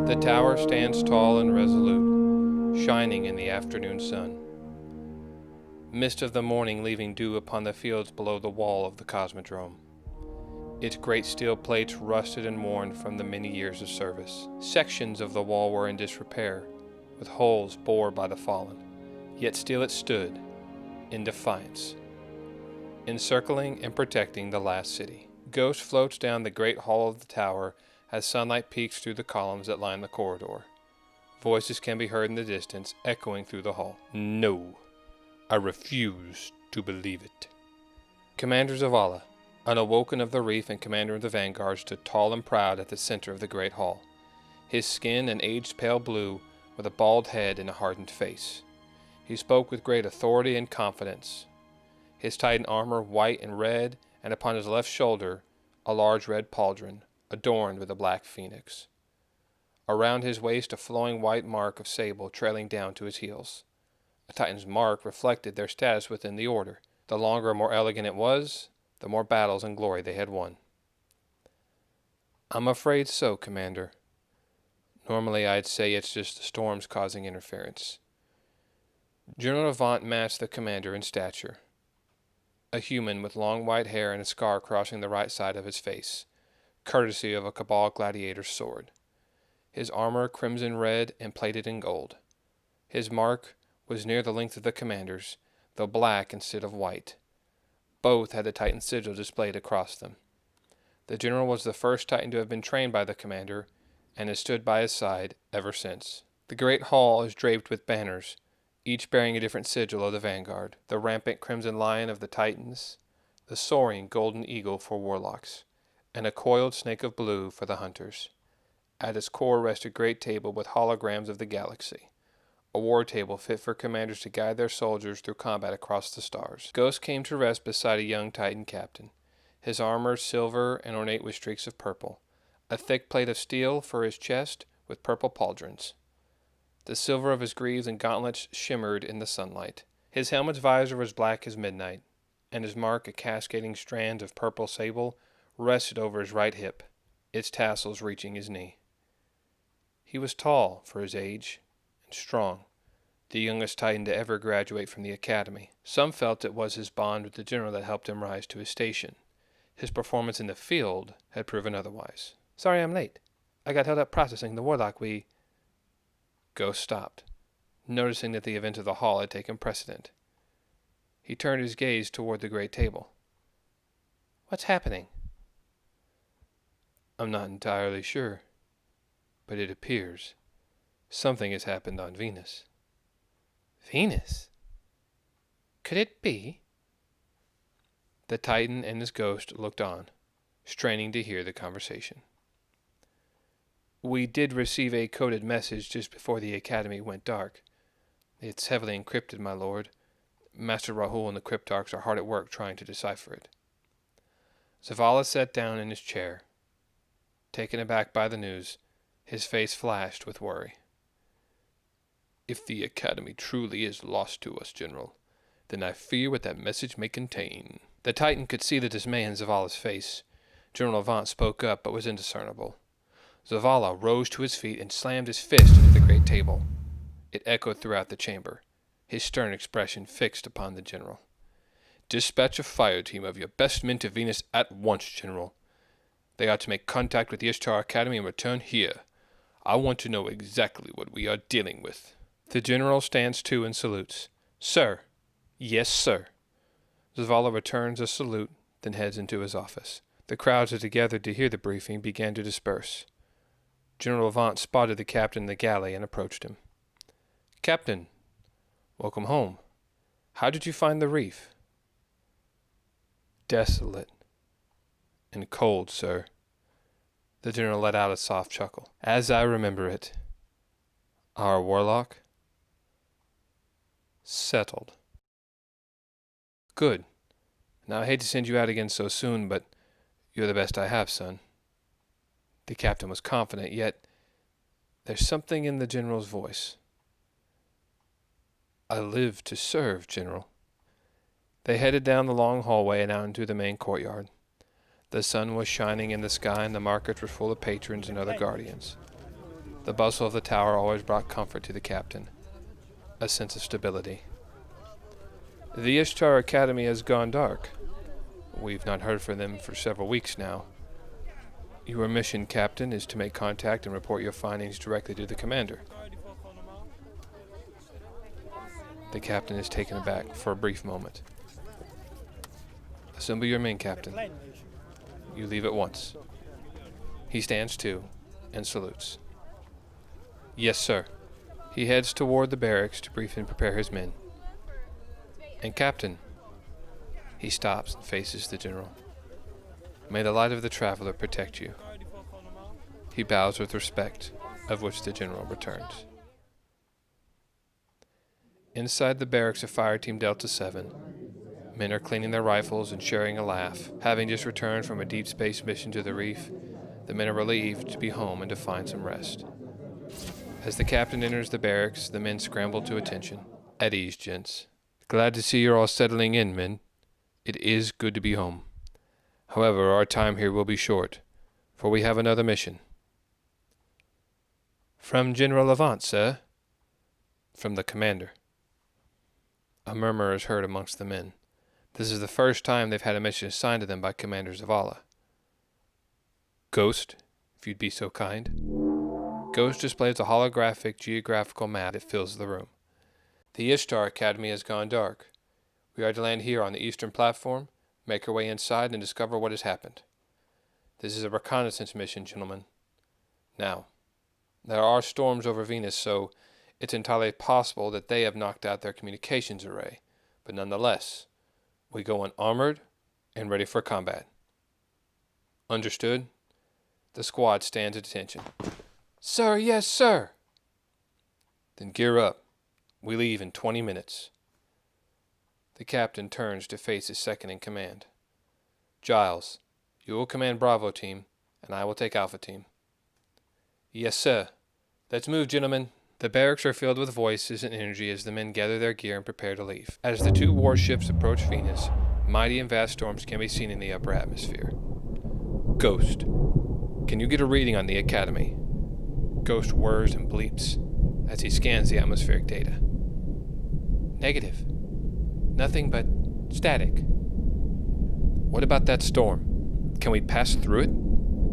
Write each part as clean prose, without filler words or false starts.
The tower stands tall and resolute, shining in the afternoon sun. Mist of the morning leaving dew upon the fields below the wall of the Cosmodrome. Its great steel plates rusted and worn from the many years of service. Sections of the wall were in disrepair, with holes bored by the fallen. Yet still it stood, in defiance, encircling and protecting the last city. Ghost floats down the great hall of the tower as sunlight peeks through the columns that line the corridor. Voices can be heard in the distance, echoing through the hall. No, I refuse to believe it. Commander Zavala, unawoken of the reef and commander of the vanguard, stood tall and proud at the center of the great hall. His skin an aged pale blue, with a bald head and a hardened face. He spoke with great authority and confidence. His Titan armor white and red, and upon his left shoulder a large red pauldron, adorned with a black phoenix. Around his waist a flowing white mark of sable trailing down to his heels. A Titan's mark reflected their status within the order. The longer and more elegant it was, the more battles and glory they had won. I'm afraid so, Commander. Normally I'd say it's just the storms causing interference. General Avant matched the commander in stature. A human with long white hair and a scar crossing the right side of his face, courtesy of a Cabal gladiator's sword. His armor crimson red and plated in gold. His mark was near the length of the commander's, though black instead of white. Both had the Titan sigil displayed across them. The general was the first Titan to have been trained by the commander, and has stood by his side ever since. The great hall is draped with banners, each bearing a different sigil of the vanguard. The rampant crimson lion of the Titans, the soaring golden eagle for warlocks, and a coiled snake of blue for the hunters. At its core rests a great table with holograms of the galaxy, a war table fit for commanders to guide their soldiers through combat across the stars. Ghost came to rest beside a young Titan captain, his armor silver and ornate with streaks of purple, a thick plate of steel for his chest with purple pauldrons. The silver of his greaves and gauntlets shimmered in the sunlight. His helmet's visor was black as midnight, and his mark, a cascading strand of purple sable, rested over his right hip, its tassels reaching his knee. He was tall for his age, and strong, the youngest Titan to ever graduate from the Academy. Some felt it was his bond with the general that helped him rise to his station. His performance in the field had proven otherwise. Sorry I'm late. I got held up processing the warlock Ghost stopped, noticing that the event of the hall had taken precedent. He turned his gaze toward the great table. What's happening? I'm not entirely sure, but it appears something has happened on Venus. Venus? Could it be? The Titan and his ghost looked on, straining to hear the conversation. We did receive a coded message just before the Academy went dark. It's heavily encrypted, my lord. Master Rahul and the Cryptarchs are hard at work trying to decipher it. Zavala sat down in his chair. Taken aback by the news, his face flashed with worry. If the Academy truly is lost to us, General, then I fear what that message may contain. The Titan could see the dismay in Zavala's face. General Avant spoke up, but was indiscernible. Zavala rose to his feet and slammed his fist into the great table. It echoed throughout the chamber, his stern expression fixed upon the general. Dispatch a fire team of your best men to Venus at once, General. They are to make contact with the Ishtar Academy and return here. I want to know exactly what we are dealing with. The general stands to and salutes. Sir. Yes, sir. Zavala returns a salute, then heads into his office. The crowds that had gathered to hear the briefing began to disperse. General Avant spotted the captain in the galley and approached him. Captain, welcome home. How did you find the reef? Desolate and cold, sir. The general let out a soft chuckle. As I remember it. Our warlock? Settled. Good. Now I hate to send you out again so soon, but you're the best I have, son. The captain was confident, yet there's something in the general's voice. I live to serve, General. They headed down the long hallway and out into the main courtyard. The sun was shining in the sky and the markets were full of patrons and other guardians. The bustle of the tower always brought comfort to the captain, a sense of stability. The Ishtar Academy has gone dark. We've not heard from them for several weeks now. Your mission, Captain, is to make contact and report your findings directly to the commander. The captain is taken aback for a brief moment. Assemble your men, Captain. You leave at once. He stands to and salutes. Yes, sir. He heads toward the barracks to brief and prepare his men. And Captain, he stops and faces the general. May the light of the traveler protect you. He bows with respect, of which the general returns. Inside the barracks of Fire Team Delta 7, men are cleaning their rifles and sharing a laugh. Having just returned from a deep space mission to the reef, the men are relieved to be home and to find some rest. As the captain enters the barracks, the men scramble to attention. At ease, gents. Glad to see you're all settling in, men. It is good to be home. However, our time here will be short, for we have another mission. From General Avant, sir? From the commander. A murmur is heard amongst the men. This is the first time they've had a mission assigned to them by Commander Zavala. Ghost, if you'd be so kind. Ghost displays a holographic geographical map that fills the room. The Ishtar Academy has gone dark. We are to land here on the eastern platform, make our way inside, and discover what has happened. This is a reconnaissance mission, gentlemen. Now, there are storms over Venus, so it's entirely possible that they have knocked out their communications array, but nonetheless, we go unarmored and ready for combat. Understood? The squad stands at attention. Sir, yes, sir. Then gear up. We leave in 20 minutes. The captain turns to face his second in command. Giles, you will command Bravo Team, and I will take Alpha Team. Yes, sir. Let's move, gentlemen. The barracks are filled with voices and energy as the men gather their gear and prepare to leave. As the two warships approach Venus, mighty and vast storms can be seen in the upper atmosphere. Ghost, can you get a reading on the Academy? Ghost whirs and bleeps as he scans the atmospheric data. Negative. Nothing but static. What about that storm? Can we pass through it?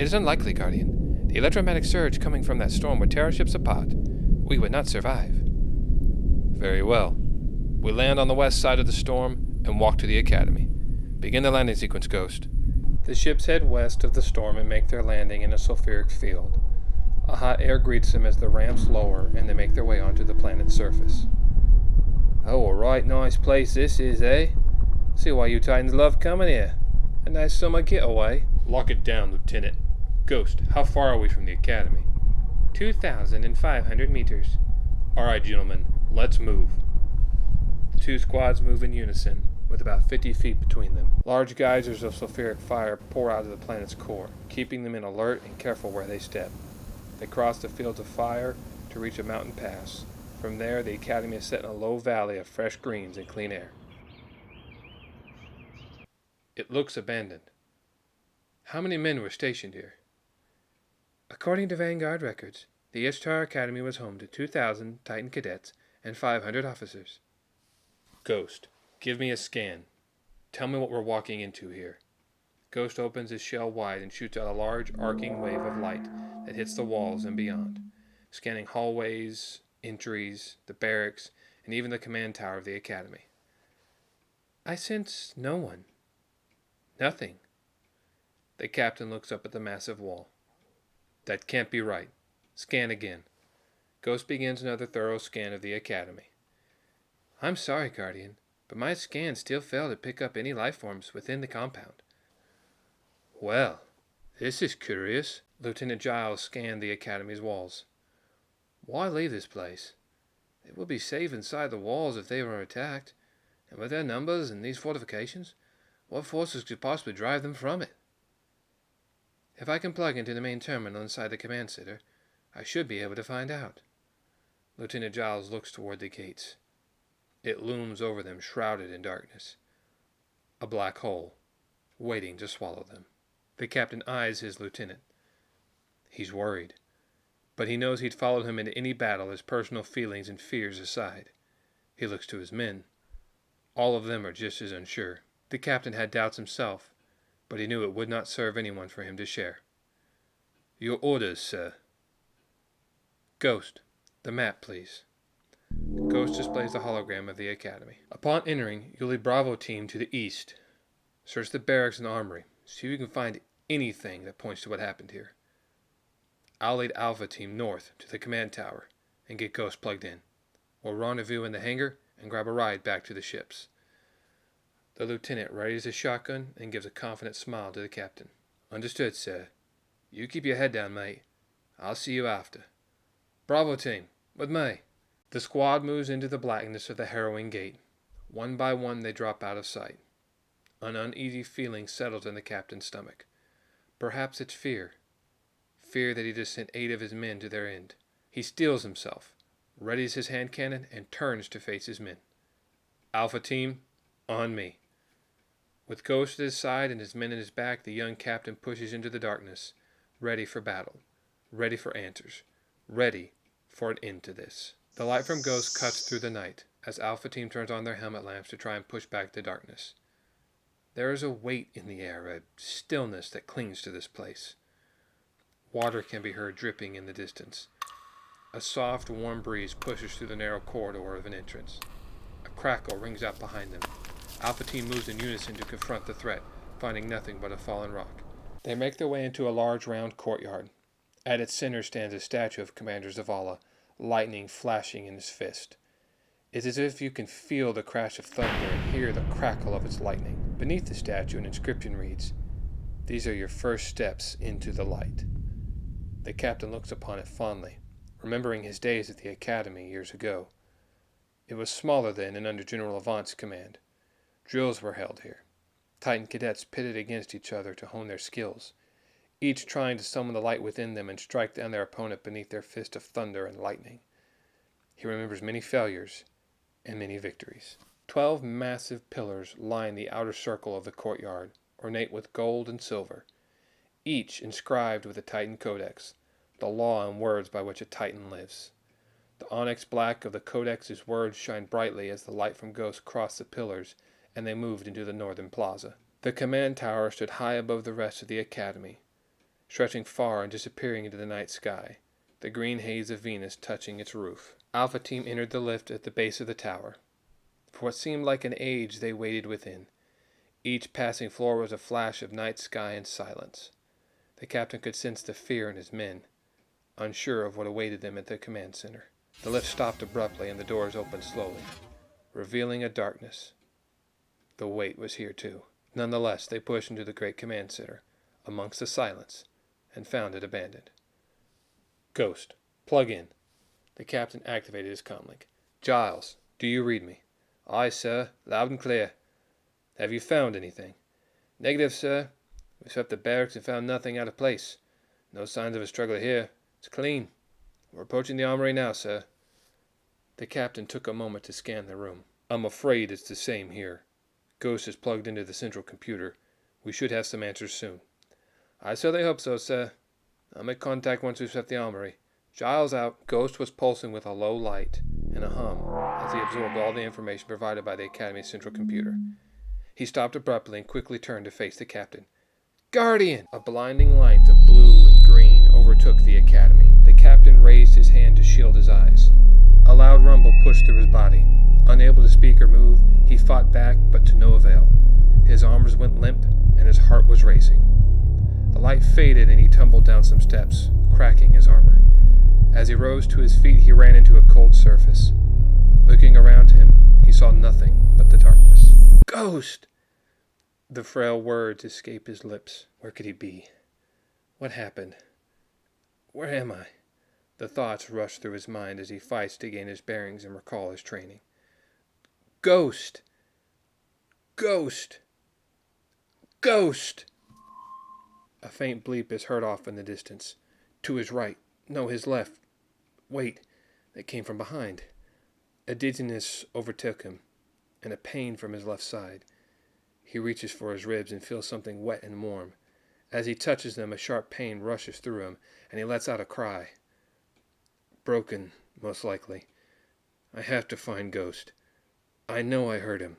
It is unlikely, Guardian. The electromagnetic surge coming from that storm would tear our ships apart. We would not survive. Very well. We land on the west side of the storm and walk to the Academy. Begin the landing sequence, Ghost. The ships head west of the storm and make their landing in a sulfuric field. A hot air greets them as the ramps lower and they make their way onto the planet's surface. Oh, a right nice place this is, eh? See why you Titans love coming here. A nice summer getaway. Lock it down, Lieutenant. Ghost, how far are we from the Academy? 2,500 meters. All right, gentlemen, let's move. The two squads move in unison, with about 50 feet between them. Large geysers of sulfuric fire pour out of the planet's core, keeping them in alert and careful where they step. They cross the fields of fire to reach a mountain pass. From there, the Academy is set in a low valley of fresh greens and clean air. It looks abandoned. How many men were stationed here? According to Vanguard records, the Ishtar Academy was home to 2,000 Titan cadets and 500 officers. Ghost, give me a scan. Tell me what we're walking into here. Ghost opens his shell wide and shoots out a large arcing wave of light that hits the walls and beyond, scanning hallways, entries, the barracks, and even the command tower of the Academy. I sense no one. Nothing. The captain looks up at the massive wall. That can't be right. Scan again. Ghost begins another thorough scan of the Academy. I'm sorry, Guardian, but my scan still failed to pick up any life forms within the compound. Well, this is curious. Lieutenant Giles scanned the Academy's walls. Why leave this place? They would be safe inside the walls if they were attacked, and with their numbers and these fortifications, what forces could possibly drive them from it? If I can plug into the main terminal inside the command center, I should be able to find out. Lieutenant Giles looks toward the gates. It looms over them, shrouded in darkness. A black hole, waiting to swallow them. The captain eyes his lieutenant. He's worried. but he knows he'd followed him into any battle, his personal feelings and fears aside. He looks to his men. All of them are just as unsure. The captain had doubts himself, but he knew it would not serve anyone for him to share. Your orders, sir. Ghost, the map, please. Ghost displays the hologram of the Academy. Upon entering, you'll lead Bravo Team to the east. Search the barracks and the armory. See if you can find anything that points to what happened here. I'll lead Alpha Team north to the command tower and get Ghost plugged in. We'll rendezvous in the hangar and grab a ride back to the ships. The lieutenant readies his shotgun and gives a confident smile to the captain. Understood, sir. You keep your head down, mate. I'll see you after. Bravo Team, with me. The squad moves into the blackness of the harrowing gate. One by one they drop out of sight. An uneasy feeling settles in the captain's stomach. Perhaps it's fear. Fear that he just sent 8 of his men to their end. He steels himself, readies his hand cannon, and turns to face his men. Alpha Team, on me. With Ghost at his side and his men at his back, the young captain pushes into the darkness, ready for battle, ready for answers, ready for an end to this. The light from Ghost cuts through the night as Alpha Team turns on their helmet lamps to try and push back the darkness. There is a weight in the air, a stillness that clings to this place. Water can be heard dripping in the distance. A soft, warm breeze pushes through the narrow corridor of an entrance. A crackle rings out behind them. Alpha Team moves in unison to confront the threat, finding nothing but a fallen rock. They make their way into a large round courtyard. At its center stands a statue of Commander Zavala, lightning flashing in his fist. It's as if you can feel the crash of thunder and hear the crackle of its lightning. Beneath the statue, an inscription reads, "These are your first steps into the light." The captain looks upon it fondly, remembering his days at the Academy years ago. It was smaller then and under General Avant's command. Drills were held here. Titan cadets pitted against each other to hone their skills, each trying to summon the light within them and strike down their opponent beneath their fist of thunder and lightning. He remembers many failures and many victories. 12 massive pillars line the outer circle of the courtyard, ornate with gold and silver, each inscribed with the Titan Codex, the law and words by which a Titan lives. The onyx black of the Codex's words shine brightly as the light from Ghost crossed the pillars and they moved into the northern plaza. The command tower stood high above the rest of the Academy, stretching far and disappearing into the night sky, the green haze of Venus touching its roof. Alpha Team entered the lift at the base of the tower. For what seemed like an age, they waited within. Each passing floor was a flash of night sky and silence. The captain could sense the fear in his men, unsure of what awaited them at the command center. The lift stopped abruptly and the doors opened slowly, revealing a darkness. The weight was here too. Nonetheless, they pushed into the great command center, amongst the silence, and found it abandoned. Ghost, plug in. The captain activated his comlink. Giles, do you read me? Aye, sir, loud and clear. Have you found anything? Negative, sir. We swept the barracks and found nothing out of place. No signs of a struggle here. It's clean. We're approaching the armory now, sir. The captain took a moment to scan the room. I'm afraid it's the same here. Ghost is plugged into the central computer. We should have some answers soon. I certainly hope so, sir. I'll make contact once we've left the armory. Giles out. Ghost was pulsing with a low light and a hum as he absorbed all the information provided by the Academy's central computer. He stopped abruptly and quickly turned to face the captain. Guardian! A blinding light of blue and green overtook the Academy. The captain raised his hand to shield his eyes. A loud rumble pushed through his body. Unable to speak or move, he fought back, but to no avail. His arms went limp, and his heart was racing. The light faded, and he tumbled down some steps, cracking his armor. As he rose to his feet, he ran into a cold surface. Looking around him, he saw nothing but the darkness. Ghost! The frail words escaped his lips. Where could he be? What happened? Where am I? The thoughts rushed through his mind as he fights to gain his bearings and recall his training. Ghost! Ghost! Ghost! A faint bleep is heard off in the distance. To his right. No, his left. Wait, that came from behind. A dizziness overtook him, and a pain from his left side. He reaches for his ribs and feels something wet and warm. As he touches them, a sharp pain rushes through him, and he lets out a cry. Broken, most likely. I have to find Ghost. I know I heard him.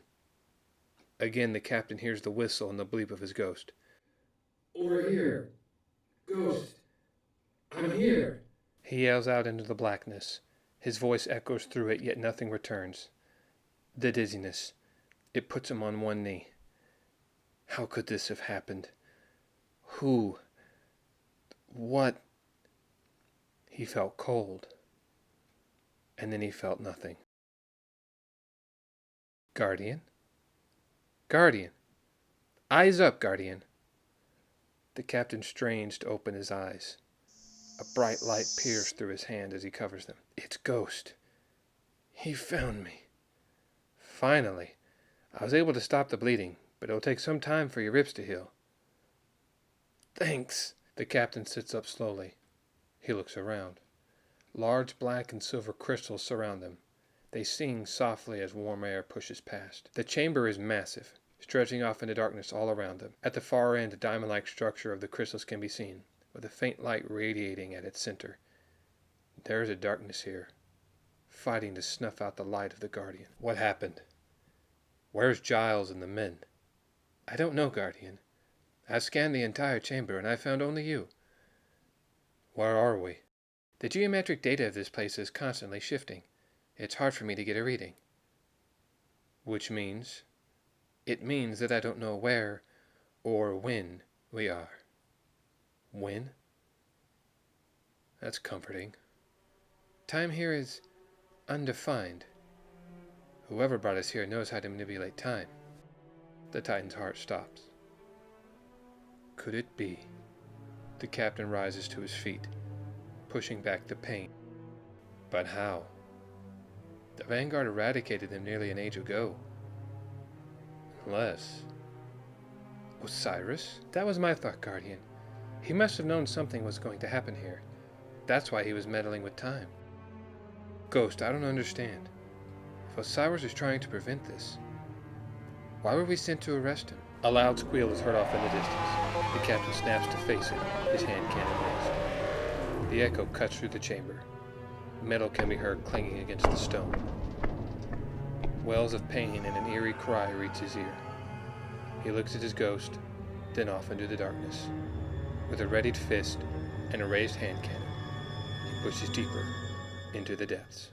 Again, the captain hears the whistle and the bleep of his ghost. Over here! Ghost! I'm here! He yells out into the blackness. His voice echoes through it, yet nothing returns. The dizziness. It puts him on one knee. How could this have happened? Who? What? He felt cold. And then he felt nothing. Guardian? Guardian! Eyes up, Guardian! The captain strains to open his eyes. A bright light peers through his hand as he covers them. It's Ghost. He found me. Finally. I was able to stop the bleeding, but it'll take some time for your ribs to heal. Thanks. The captain sits up slowly. He looks around. Large black and silver crystals surround them. They sing softly as warm air pushes past. The chamber is massive, stretching off into darkness all around them. At the far end, a diamond-like structure of the crystals can be seen, with a faint light radiating at its center. There is a darkness here, fighting to snuff out the light of the Guardian. What happened? Where's Giles and the men? I don't know, Guardian. I've scanned the entire chamber, and I found only you. Where are we? The geometric data of this place is constantly shifting. It's hard for me to get a reading. Which means? It means that I don't know where or when we are. When? That's comforting. Time here is undefined. Whoever brought us here knows how to manipulate time. The Titan's heart stops. Could it be? The captain rises to his feet, pushing back the pain. But how? The Vanguard eradicated them nearly an age ago. Unless... Osiris? That was my thought, Guardian. He must have known something was going to happen here. That's why he was meddling with time. Ghost, I don't understand. If Osiris is trying to prevent this, why were we sent to arrest him? A loud squeal is heard off in the distance. The captain snaps to face it, his hand cannon raised. The echo cuts through the chamber. Metal can be heard clanging against the stone. Wails of pain and an eerie cry reach his ear. He looks at his ghost, then off into the darkness. With a readied fist and a raised hand cannon, he pushes deeper into the depths.